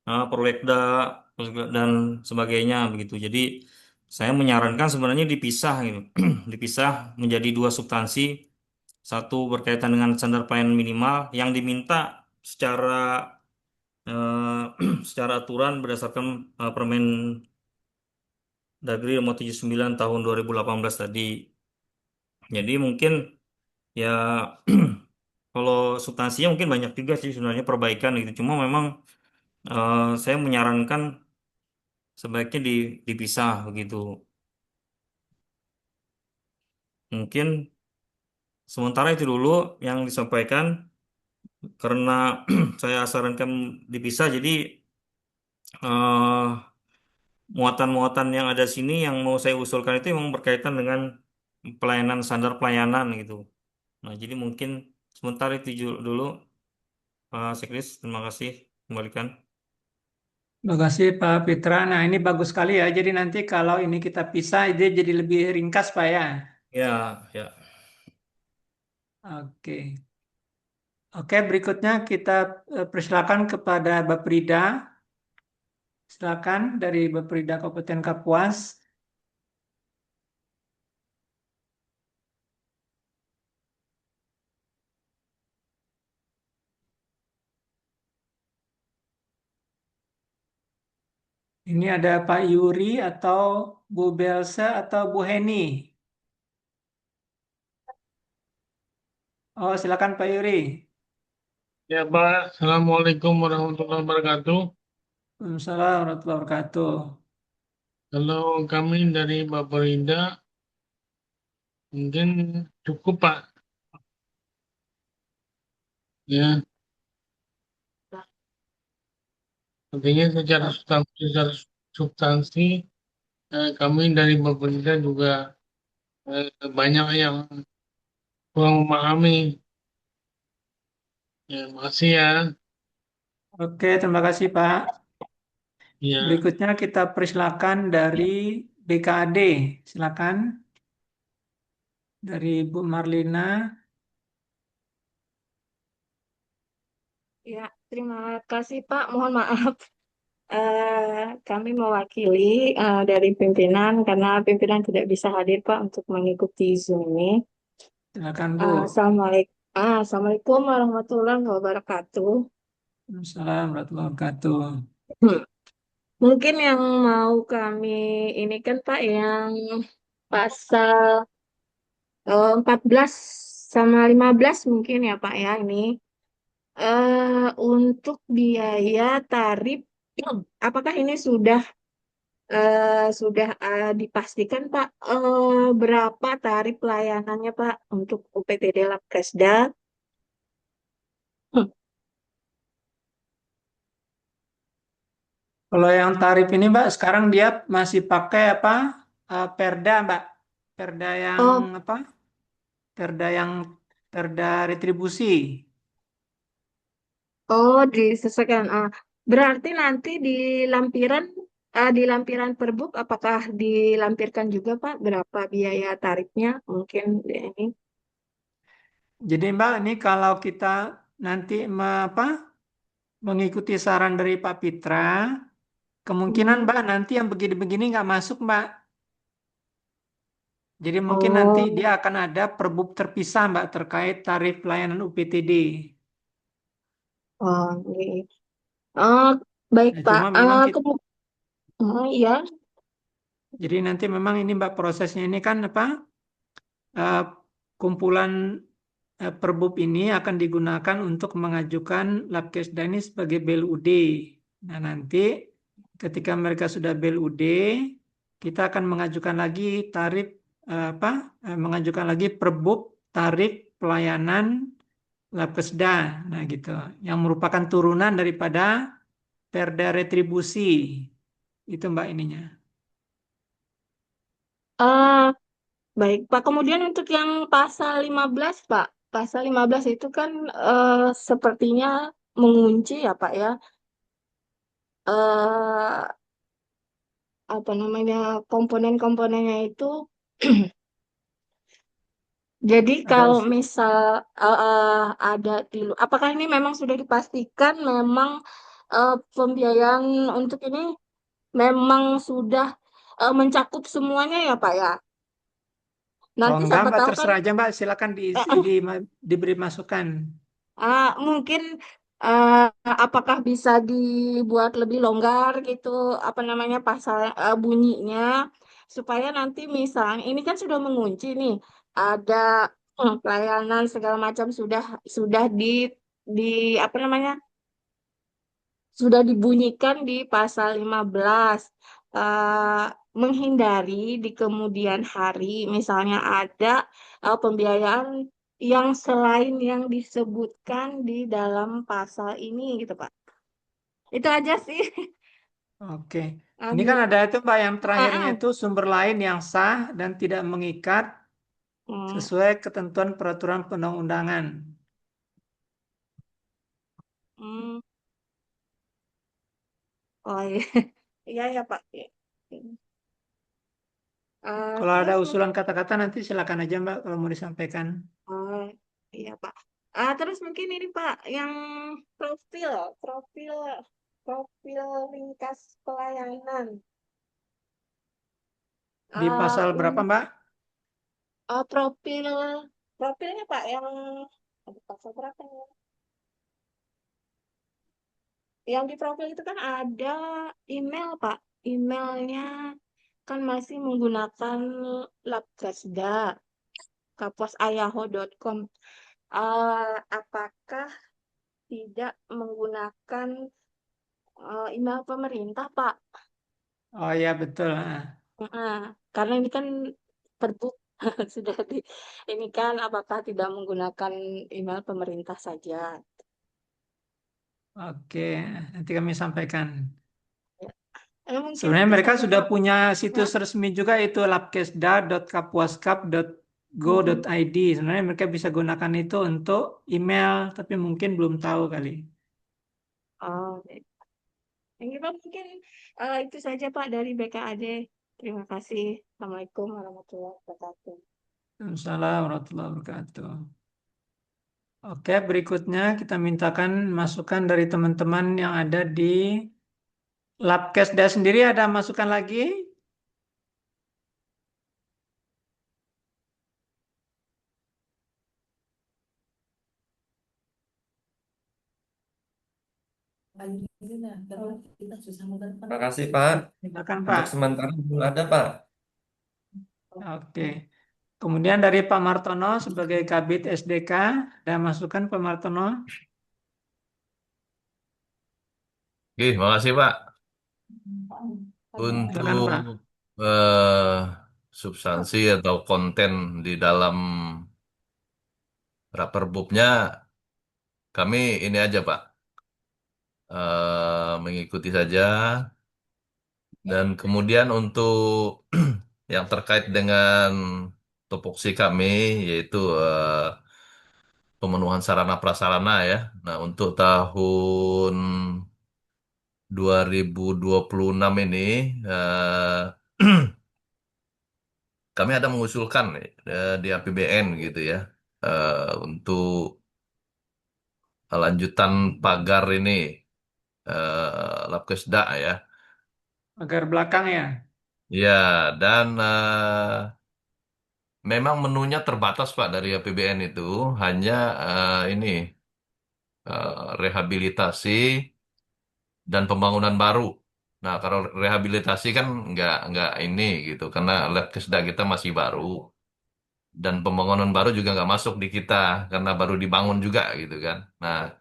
Prolegda dan sebagainya begitu. Jadi saya menyarankan sebenarnya dipisah gitu. Dipisah menjadi dua substansi. Satu berkaitan dengan standar pelayanan minimal yang diminta secara secara aturan berdasarkan Permen Dagri nomor 79 tahun 2018 tadi. Jadi mungkin ya kalau substansinya mungkin banyak juga sih sebenarnya perbaikan gitu. Cuma memang saya menyarankan sebaiknya dipisah begitu. Mungkin sementara itu dulu yang disampaikan karena saya sarankan dipisah. Jadi eh, muatan-muatan yang ada sini yang mau saya usulkan itu memang berkaitan dengan pelayanan standar pelayanan gitu. Nah, jadi mungkin sementara itu dulu, Pak Sekris. Terima kasih. Kembalikan. Terima kasih Pak Fitra. Nah, ini bagus sekali ya. Jadi nanti kalau ini kita pisah, dia jadi lebih ringkas Pak ya. Ya, ya. Oke. Oke, berikutnya kita persilakan kepada Baprida. Silakan dari Baprida Kabupaten Kapuas. Ini ada Pak Yuri atau Bu Belsa atau Bu Heni. Oh, silakan Pak Yuri. Ya Pak, Assalamualaikum warahmatullahi wabarakatuh. Waalaikumsalam warahmatullahi wabarakatuh. Kalau kami dari Baperinda mungkin cukup Pak. Ya, artinya secara substansi kami dari Baperinda juga banyak yang kurang memahami. Ya, makasih ya. Oke, terima kasih Pak. Ya, Berikutnya kita persilakan dari BKAD. Silakan dari Bu Marlina. Ya, terima kasih Pak. Mohon maaf, kami mewakili dari pimpinan karena pimpinan tidak bisa hadir Pak untuk mengikuti Zoom ini. Silakan Bu. Assalamualaikum warahmatullahi wabarakatuh. Waalaikumsalam warahmatullahi wabarakatuh. Mungkin yang mau kami ini kan Pak yang pasal 14 sama 15 mungkin ya Pak ya ini. Untuk biaya tarif, apakah ini dipastikan Pak berapa tarif layanannya Pak untuk UPTD Labkesda? Kalau yang tarif ini Mbak, sekarang dia masih pakai apa? Perda Mbak. perda yang Oh, apa? Perda yang perda retribusi. oh, disesuaikan. Berarti nanti di lampiran perbuk, apakah dilampirkan juga Pak berapa biaya tarifnya? Mungkin ini. Jadi Mbak, ini kalau kita nanti mengikuti saran dari Pak Pitra, kemungkinan Hmm. Mbak nanti yang begini-begini nggak masuk Mbak. Jadi mungkin nanti dia Oh, akan ada perbuk terpisah Mbak terkait tarif pelayanan UPTD. oh, ini. Oh, baik Nah, Pak. cuma memang Oh, iya. jadi nanti memang ini Mbak prosesnya ini kan eh, kumpulan Perbub ini akan digunakan untuk mengajukan Labkesda ini sebagai BLUD. Nah, nanti ketika mereka sudah BLUD, kita akan mengajukan lagi tarif mengajukan lagi Perbub tarif pelayanan Labkesda. Nah, gitu. Yang merupakan turunan daripada Perda Retribusi. Itu Mbak ininya. Ah, baik Pak. Kemudian untuk yang pasal 15 Pak. Pasal 15 itu kan sepertinya mengunci ya Pak ya. eh Apa namanya, komponen-komponennya itu. Jadi Ada kalau usul. misal ada apakah ini memang sudah dipastikan memang pembiayaan untuk ini memang sudah mencakup semuanya ya Pak ya? Kalau Nanti enggak, siapa Mbak tahu kan terserah aja, Mbak. Silakan diberi masukan. mungkin eh, apakah bisa dibuat lebih longgar gitu apa namanya pasal bunyinya supaya nanti misalnya ini kan sudah mengunci nih ada pelayanan segala macam sudah di apa namanya sudah dibunyikan di pasal 15 eh, menghindari di kemudian hari misalnya ada pembiayaan yang selain yang disebutkan di dalam pasal ini gitu Pak. Itu aja sih. Oke. Ini kan Amin. ada itu, Mbak, yang terakhirnya Ah, itu sumber lain yang sah dan tidak mengikat hmm, sesuai ketentuan peraturan perundang-undangan. hmm. Oh iya. Iya ya Pak. Kalau ada Terus usulan kata-kata nanti silakan aja, Mbak, kalau mau disampaikan. oh, iya Pak. Terus mungkin ini Pak, yang profil, profil, profil ringkas pelayanan. Di pasal Yang berapa, Mbak? profil, profilnya Pak, yang aduh, pasal berapa ya? Yang di profil itu kan ada email Pak. Emailnya kan masih menggunakan labkesda, kaposayaho.com. Apakah tidak menggunakan email pemerintah, Pak. Oh ya, betul. Heeh. Karena ini kan perbuk sudah ini kan apakah tidak menggunakan email pemerintah saja. Oke, nanti kami sampaikan. Ya. Mungkin Sebenarnya itu mereka saja sudah Pak. punya Ya. situs resmi juga itu Mm-mm. labkesda.kapuaskap.go.id. Sebenarnya mereka bisa gunakan itu untuk email, tapi mungkin belum tahu kali. Oh, baik. Yang kita mungkin itu saja Pak dari BKAD. Terima kasih. Assalamualaikum warahmatullahi wabarakatuh. Assalamualaikum warahmatullahi wabarakatuh. Oke, berikutnya kita mintakan masukan dari teman-teman yang ada di Labkesda sendiri, ada masukan lagi? Terima kasih Pak. Silakan Untuk Pak. sementara belum ada Pak. Oke. Kemudian dari Pak Martono sebagai Kabid SDK, ada masukan Pak Martono? Oke, makasih Pak. Silakan Untuk Pak. eh, substansi atau konten di dalam Raperbubnya, kami ini aja Pak, mengikuti saja. Dan kemudian untuk yang terkait dengan tupoksi kami, yaitu pemenuhan sarana prasarana ya. Nah, untuk tahun 2026 ini, kami ada mengusulkan di APBN gitu ya, untuk lanjutan pagar ini, Labkesda ya. Agar belakang ya. Ya, dan memang menunya terbatas Pak dari APBN itu hanya ini rehabilitasi dan pembangunan baru. Nah, kalau rehabilitasi kan nggak ini gitu, karena Labkesda kita masih baru dan pembangunan baru juga nggak masuk di kita karena baru dibangun juga gitu kan. Nah,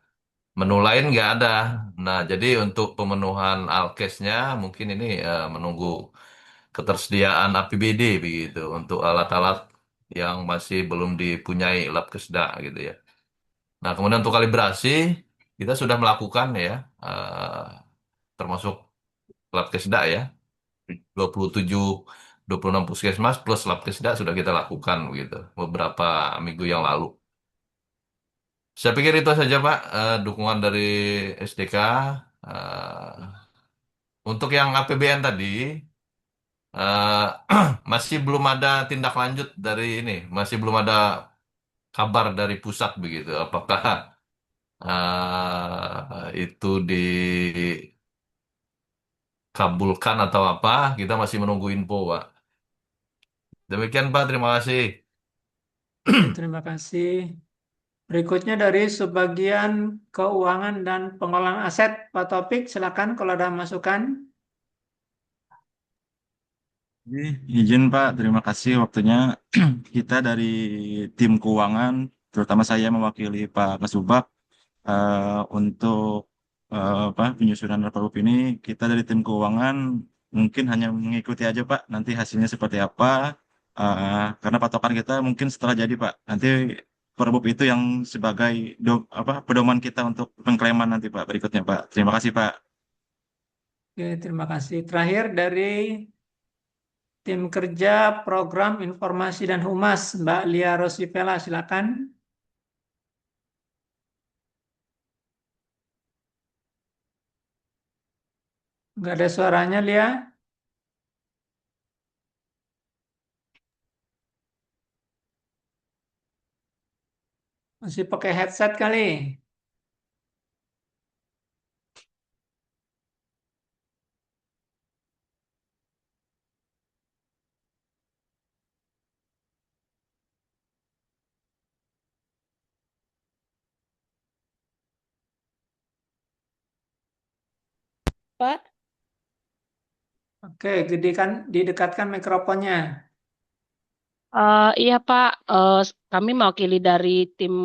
menu lain nggak ada. Nah, jadi untuk pemenuhan alkesnya mungkin ini menunggu ketersediaan APBD begitu untuk alat-alat yang masih belum dipunyai Labkesda gitu ya. Nah, kemudian untuk kalibrasi kita sudah melakukan ya, termasuk Labkesda ya, 27 26 puskesmas plus Labkesda sudah kita lakukan begitu beberapa minggu yang lalu. Saya pikir itu saja Pak, dukungan dari SDK. Eh, untuk yang APBN tadi, eh, masih belum ada tindak lanjut dari ini, masih belum ada kabar dari pusat begitu. Apakah itu dikabulkan atau apa? Kita masih menunggu info, Pak. Demikian, Pak. Terima kasih. Oke, terima kasih. Berikutnya dari Subbagian Keuangan dan Pengelolaan Aset, Pak Topik, silakan kalau ada masukan. Izin Pak, terima kasih waktunya. Kita dari tim keuangan, terutama saya mewakili Pak Kasubag, untuk penyusunan Perpup ini, kita dari tim keuangan mungkin hanya mengikuti aja Pak, nanti hasilnya seperti apa, karena patokan kita mungkin setelah jadi Pak, nanti Perpup itu yang sebagai pedoman kita untuk pengklaiman nanti Pak berikutnya Pak. Terima kasih Pak. Oke, terima kasih. Terakhir dari Tim Kerja Program Informasi dan Humas, Mbak Lia Rosivela, silakan. Nggak ada suaranya, Lia. Masih pakai headset kali. Pak. Oke, didekatkan mikrofonnya. Iya Pak, kami mewakili dari tim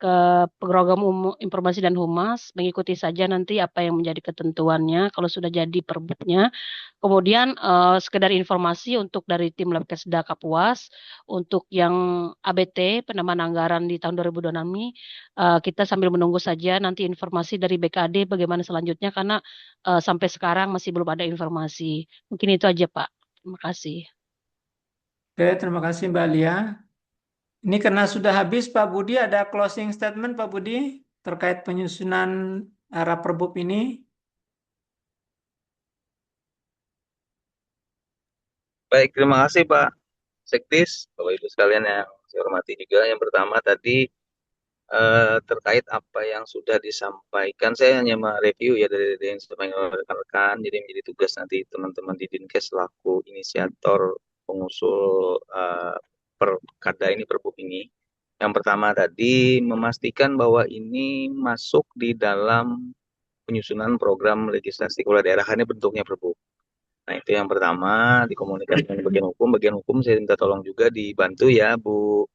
ke program informasi dan humas, mengikuti saja nanti apa yang menjadi ketentuannya kalau sudah jadi perbuknya. Kemudian sekedar informasi untuk dari tim Labkesda Kapuas, untuk yang ABT penambahan anggaran di tahun 2026 ini, kita sambil menunggu saja nanti informasi dari BKD bagaimana selanjutnya karena sampai sekarang masih belum ada informasi. Mungkin itu aja Pak. Terima kasih. Oke, terima kasih Mbak Lia. Ini karena sudah habis Pak Budi, ada closing statement Pak Budi terkait penyusunan arah Perbup ini. Baik, terima kasih Pak Sektis, Bapak Ibu sekalian yang saya hormati juga. Yang pertama tadi terkait apa yang sudah disampaikan, saya hanya mereview ya dari yang disampaikan oleh rekan-rekan. Jadi menjadi tugas nanti teman-teman di Dinkes selaku inisiator pengusul perkada ini, Perbup ini. Yang pertama tadi memastikan bahwa ini masuk di dalam penyusunan program legislasi kepala daerah, ini bentuknya Perbup. Nah, itu yang pertama, dikomunikasikan dengan bagian hukum. Bagian hukum saya minta tolong juga dibantu ya, Bu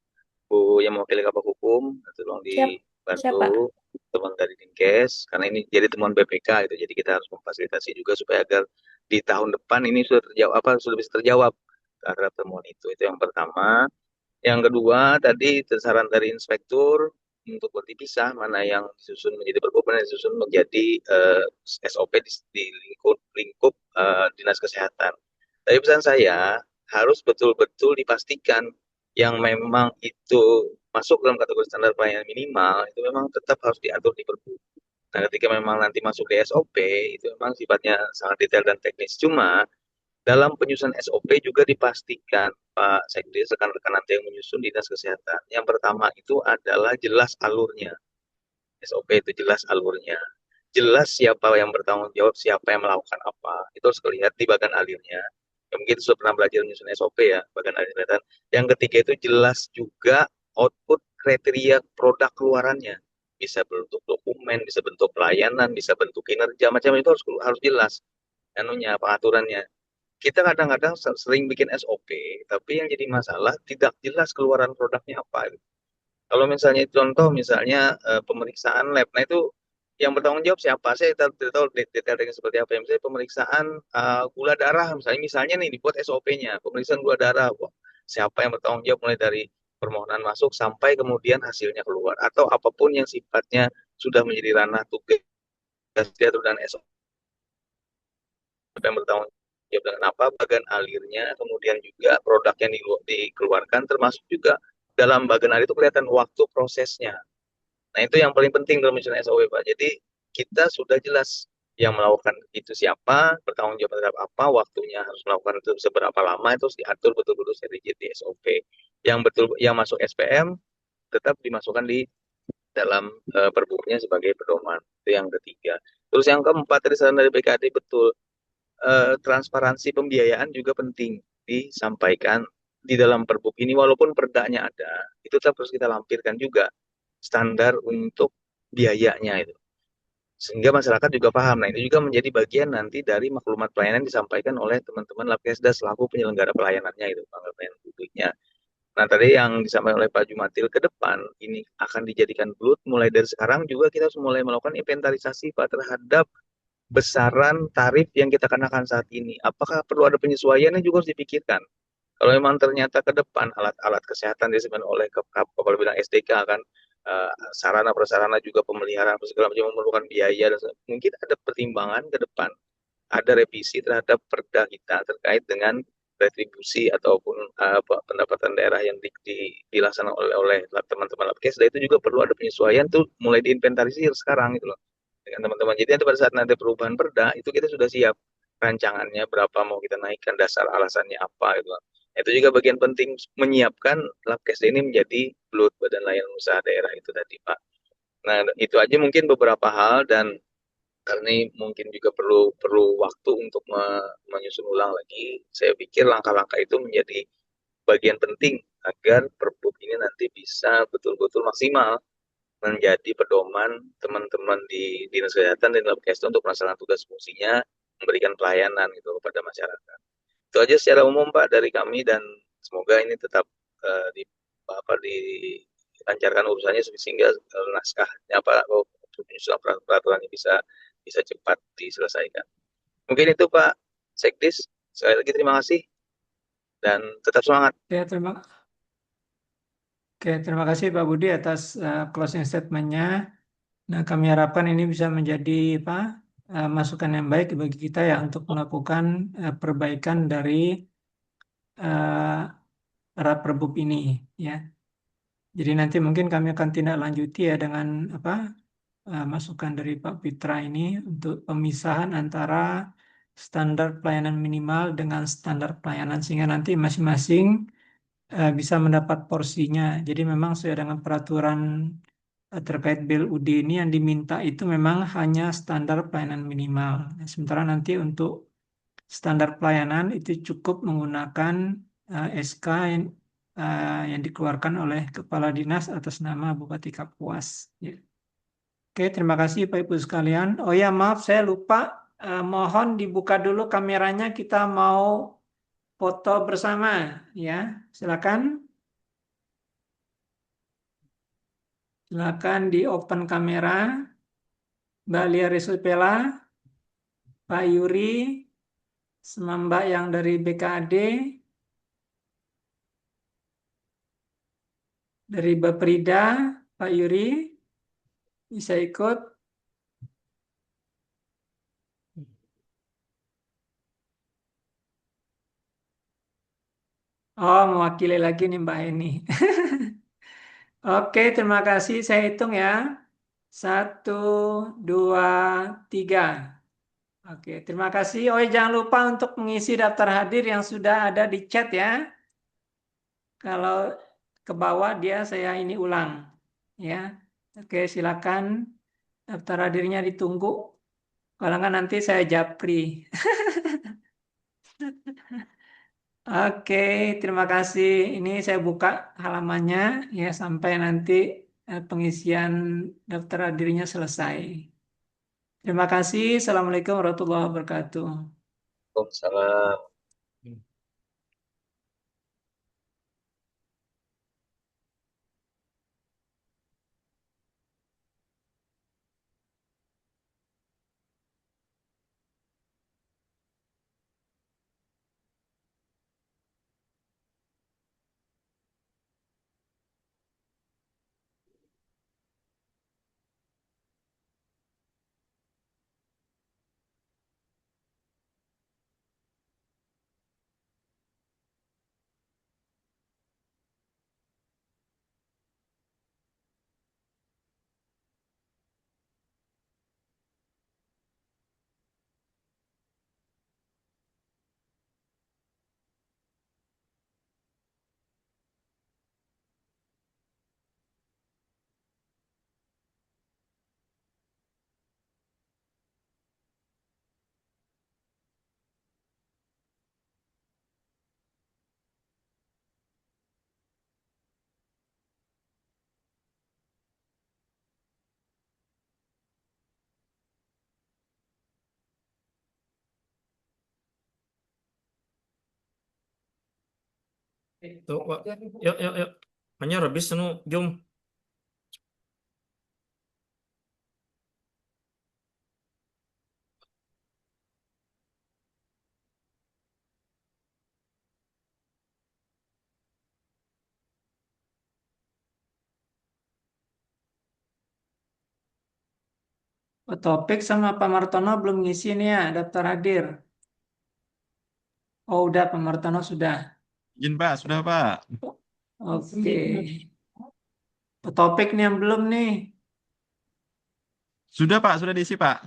yang mewakili Kabak Hukum, tolong Siap, siapa? dibantu teman dari Dinkes, karena ini jadi temuan BPK, itu jadi kita harus memfasilitasi juga supaya agar di tahun depan ini sudah terjawab, sudah bisa terjawab terhadap temuan itu yang pertama. Yang kedua tadi saran dari inspektur untuk berdipisah mana yang disusun menjadi Perbup, mana yang disusun menjadi SOP di lingkup Dinas Kesehatan. Tapi pesan saya harus betul-betul dipastikan yang memang itu masuk dalam kategori standar pelayanan minimal itu memang tetap harus diatur di Perbu. Nah, ketika memang nanti masuk di SOP itu memang sifatnya sangat detail dan teknis. Cuma dalam penyusunan SOP juga dipastikan Pak Sekdes, rekan-rekan nanti yang menyusun dinas kesehatan. Yang pertama itu adalah jelas alurnya. SOP itu jelas alurnya. Jelas siapa yang bertanggung jawab, siapa yang melakukan apa. Itu harus terlihat di bagian alirnya. Ya, mungkin sudah pernah belajar menyusun SOP ya, bagian alir kelihatan. Yang ketiga itu jelas juga output kriteria produk keluarannya. Bisa bentuk dokumen, bisa bentuk pelayanan, bisa bentuk kinerja, macam itu harus jelas anunya, pengaturannya. Kita kadang-kadang sering bikin SOP, tapi yang jadi masalah tidak jelas keluaran produknya apa. Kalau misalnya contoh, misalnya pemeriksaan lab, nah itu yang bertanggung jawab siapa? Saya tidak tahu detailnya seperti apa. Misalnya pemeriksaan gula darah, misalnya nih dibuat SOP-nya, pemeriksaan gula darah, wah, siapa yang bertanggung jawab mulai dari permohonan masuk sampai kemudian hasilnya keluar, atau apapun yang sifatnya sudah menjadi ranah tugas diatur dan SOP yang bertanggung jawab dengan apa, bagian alirnya, kemudian juga produk yang dikeluarkan, termasuk juga dalam bagian alir itu kelihatan waktu prosesnya. Nah, itu yang paling penting dalam menyusun SOP, Pak. Jadi, kita sudah jelas yang melakukan itu siapa, bertanggung jawab terhadap apa, waktunya harus melakukan itu seberapa lama, itu harus diatur betul-betul secara rigid di SOP. Yang betul yang masuk SPM tetap dimasukkan di dalam perbunya sebagai pedoman. Itu yang ketiga. Terus yang keempat, dari saran dari BKD betul, transparansi pembiayaan juga penting disampaikan di dalam perbuk ini, walaupun perdanya ada, itu tetap harus kita lampirkan juga standar untuk biayanya itu. Sehingga masyarakat juga paham. Nah, itu juga menjadi bagian nanti dari maklumat pelayanan disampaikan oleh teman-teman Labkesda selaku penyelenggara pelayanannya itu, pelayanan publiknya. Nah, tadi yang disampaikan oleh Pak Jumatil, ke depan ini akan dijadikan bulut, mulai dari sekarang juga kita harus mulai melakukan inventarisasi Pak terhadap besaran tarif yang kita kenakan saat ini. Apakah perlu ada penyesuaian yang juga harus dipikirkan? Kalau memang ternyata ke depan alat-alat kesehatan disebutkan oleh Kepala Bidang SDK kan, sarana prasarana juga pemeliharaan segala macam memerlukan biaya, dan mungkin ada pertimbangan ke depan ada revisi terhadap perda kita terkait dengan retribusi ataupun pendapatan daerah yang dilaksanakan oleh teman-teman Labkes, dan itu juga perlu ada penyesuaian tuh mulai diinventarisir sekarang gitu loh dengan teman-teman. Jadi nanti pada saat nanti perubahan perda itu kita sudah siap rancangannya berapa mau kita naikkan, dasar alasannya apa gitu. Itu juga bagian penting menyiapkan Labkes ini menjadi BLUT, Badan Layanan Usaha Daerah itu tadi Pak. Nah, itu aja mungkin beberapa hal, dan karena ini mungkin juga perlu waktu untuk menyusun ulang lagi. Saya pikir langkah-langkah itu menjadi bagian penting agar Perbup ini nanti bisa betul-betul maksimal menjadi pedoman teman-teman di Dinas Kesehatan dan Labkes untuk melaksanakan tugas fungsinya, memberikan pelayanan gitu kepada masyarakat. Itu aja secara umum Pak dari kami, dan semoga ini tetap dilancarkan urusannya sehingga naskahnya penyusunan peraturannya bisa cepat diselesaikan. Mungkin itu Pak Sekdis. Sekali lagi terima kasih dan tetap semangat. Ya, terima kasih Pak Budi atas closing statement-nya. Nah, kami harapkan ini bisa menjadi masukan yang baik bagi kita ya untuk melakukan perbaikan dari Perbup ini ya. Jadi nanti mungkin kami akan tindak lanjuti ya dengan masukan dari Pak Pitra ini untuk pemisahan antara standar pelayanan minimal dengan standar pelayanan, sehingga nanti masing-masing bisa mendapat porsinya. Jadi memang sesuai dengan peraturan terkait BLUD ini yang diminta itu memang hanya standar pelayanan minimal. Sementara nanti untuk standar pelayanan itu cukup menggunakan SK yang dikeluarkan oleh Kepala Dinas atas nama Bupati Kapuas. Ya. Oke, terima kasih Pak Ibu sekalian. Oh ya, maaf saya lupa. Mohon dibuka dulu kameranya, kita mau foto bersama. Ya, silakan. Silakan di open kamera. Mbak Lia Risupela, Pak Yuri, sama Mbak yang dari BKAD, dari Baprida, Pak Yuri, bisa ikut. Oh, mewakili lagi nih Mbak Eni. Oke, terima kasih. Saya hitung ya. Satu, dua, tiga. Oke, terima kasih. Oh, ya, jangan lupa untuk mengisi daftar hadir yang sudah ada di chat ya. Kalau ke bawah dia saya ini ulang. Ya. Oke, silakan. Daftar hadirnya ditunggu. Kalau nggak nanti saya japri. Oke, terima kasih. Ini saya buka halamannya ya sampai nanti pengisian daftar hadirnya selesai. Terima kasih. Assalamualaikum warahmatullahi wabarakatuh. Waalaikumsalam. Tuh, Pak. Yuk, yuk, yuk. Hanya habis nu, jom. Pak Topik sama Pak Martono belum ngisi nih ya daftar hadir. Oh, udah Pak Martono sudah. Izin Pak, sudah Pak. Oke. Pak Topik nih yang belum nih. Sudah Pak, sudah diisi Pak.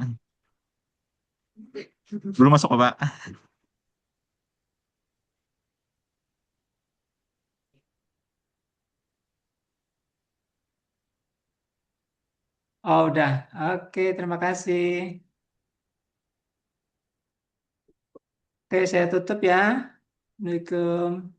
Belum masuk Pak. Oh, udah. Oke, terima kasih. Oke, saya tutup ya. Assalamualaikum.